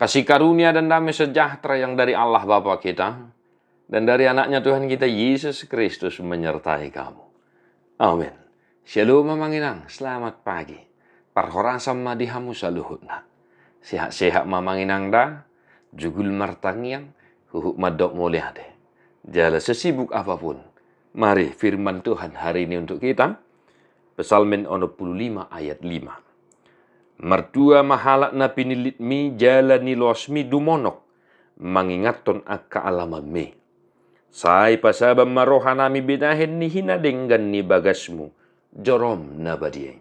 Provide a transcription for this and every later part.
Kasih karunia dan damai sejahtera yang dari Allah Bapa kita dan dari anaknya Tuhan kita Yesus Kristus menyertai kamu. Amin. Shalom mamanginang, selamat pagi. Parhorasam madihamu saluhutna. Sehat-sehat mamanginang da, jugul martangiang, huhuk madok muliade. Jala sesibuk apapun, mari firman Tuhan hari ini untuk kita. Psalmen 45 ayat 5. Mertua mahalak na pinilit mi jalani losmi dumonok, mangingaton akka alaman mi. Sai pasabam marohanami binahin ni hinadenggan ni bagasmu, jorom na badieng.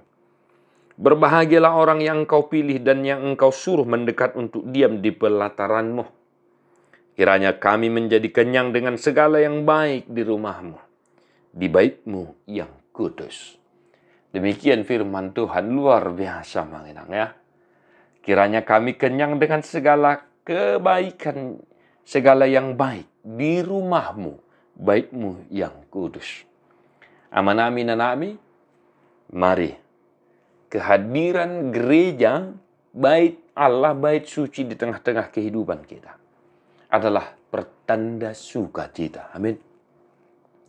Berbahagialah orang yang engkau pilih dan yang engkau suruh mendekat untuk diam di pelataranmu. Kiranya kami menjadi kenyang dengan segala yang baik di rumahmu, di baitmu yang kudus. Demikian firman Tuhan, luar biasa mengenang ya. Kiranya kami kenyang dengan segala kebaikan, segala yang baik di rumahmu, baitmu yang kudus. Amanami nanami, mari kehadiran gereja, bait Allah, bait suci di tengah-tengah kehidupan kita adalah pertanda sukacita. Amin.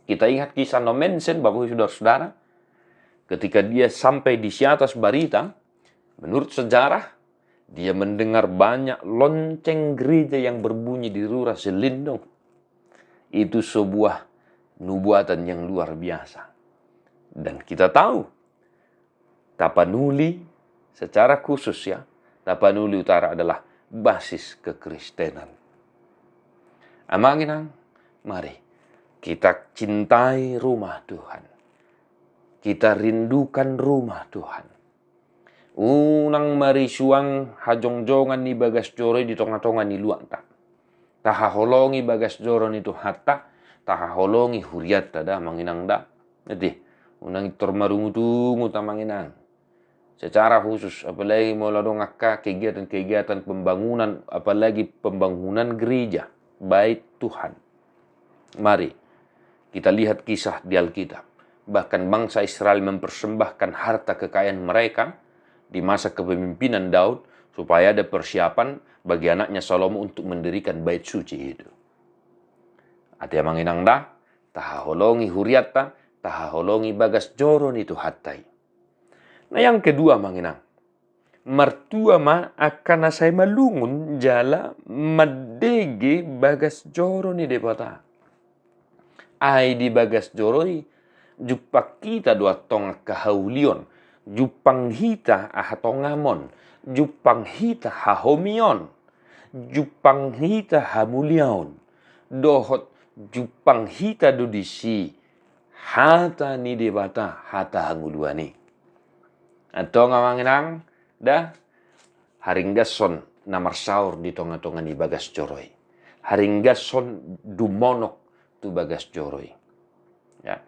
Kita ingat kisah Nomensen, Bapak Ibu Saudara-saudara, ketika dia sampai di atas Barita, menurut sejarah, dia mendengar banyak lonceng gereja yang berbunyi di Rura Selindung. Itu sebuah nubuatan yang luar biasa. Dan kita tahu, Tapanuli secara khusus ya, Tapanuli Utara adalah basis kekristenan. Amanginang, mari kita cintai rumah Tuhan. Kita rindukan rumah Tuhan. Unang marisuang hajongjongan ni bagas joroy di tonga-tonga ni luang tak. Tahaholongi bagas joron itu hatta, tahaholongi huriat tada manginang da. Jadi, unang itormarungu-tungu tamanginang. Secara khusus, apalagi mulai dongaka kegiatan-kegiatan pembangunan, apalagi pembangunan gereja, bait Tuhan. Mari kita lihat kisah di Alkitab. Bahkan bangsa Israel mempersembahkan harta kekayaan mereka di masa kepemimpinan Daud supaya ada persiapan bagi anaknya Salomo untuk mendirikan bait suci itu. Ada yang menginang dah, tahaholongi huriatta, tahaholongi bagas joron itu hatai. Nah yang kedua menginang, mertua ma akan saya malungun jala madege bagas joron ni depata. Ai di bagas joroi jupak kita dua tong kahaulion, jupang hita ahatongamon, jupang hita hahomion, jupang hita hamulion, dohot jupang hita dudisi, hata ni debata hata hanguluani. Atau ngamanginang, dah haringgason namar saur di tonga-tonga ni bagas joroi. Haringgason dumonok tu bagas joroi. Ya.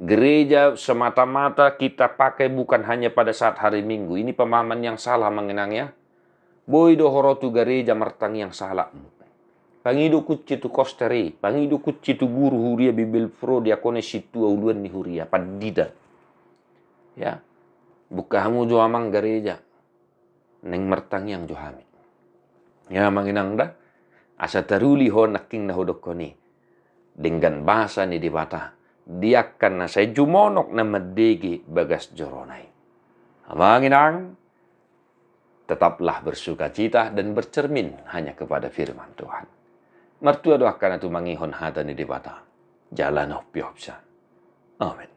Gereja semata-mata kita pakai bukan hanya pada saat hari Minggu. Ini pemahaman yang salah mengenangnya. Boy dohoro tu gereja martang yang salah. Pangido kuci tu kosteri, pangido kuci tu guru huria bibil pro diakone situ auluan ni huria padida. Ya. Bukahamu jo amang gereja. Neng martang yang johami. Ya manginang dah. Asa taruli ho naking na hodokoni. Dengan bahasa ni dibata. Dia karena saya jumonok na medegi bagas joronai. Amanginang, tetaplah bersuka cita dan bercermin hanya kepada firman Tuhan. Mertua doakan itu mangihon hata ni dibata. Jalan piopsa. Amin.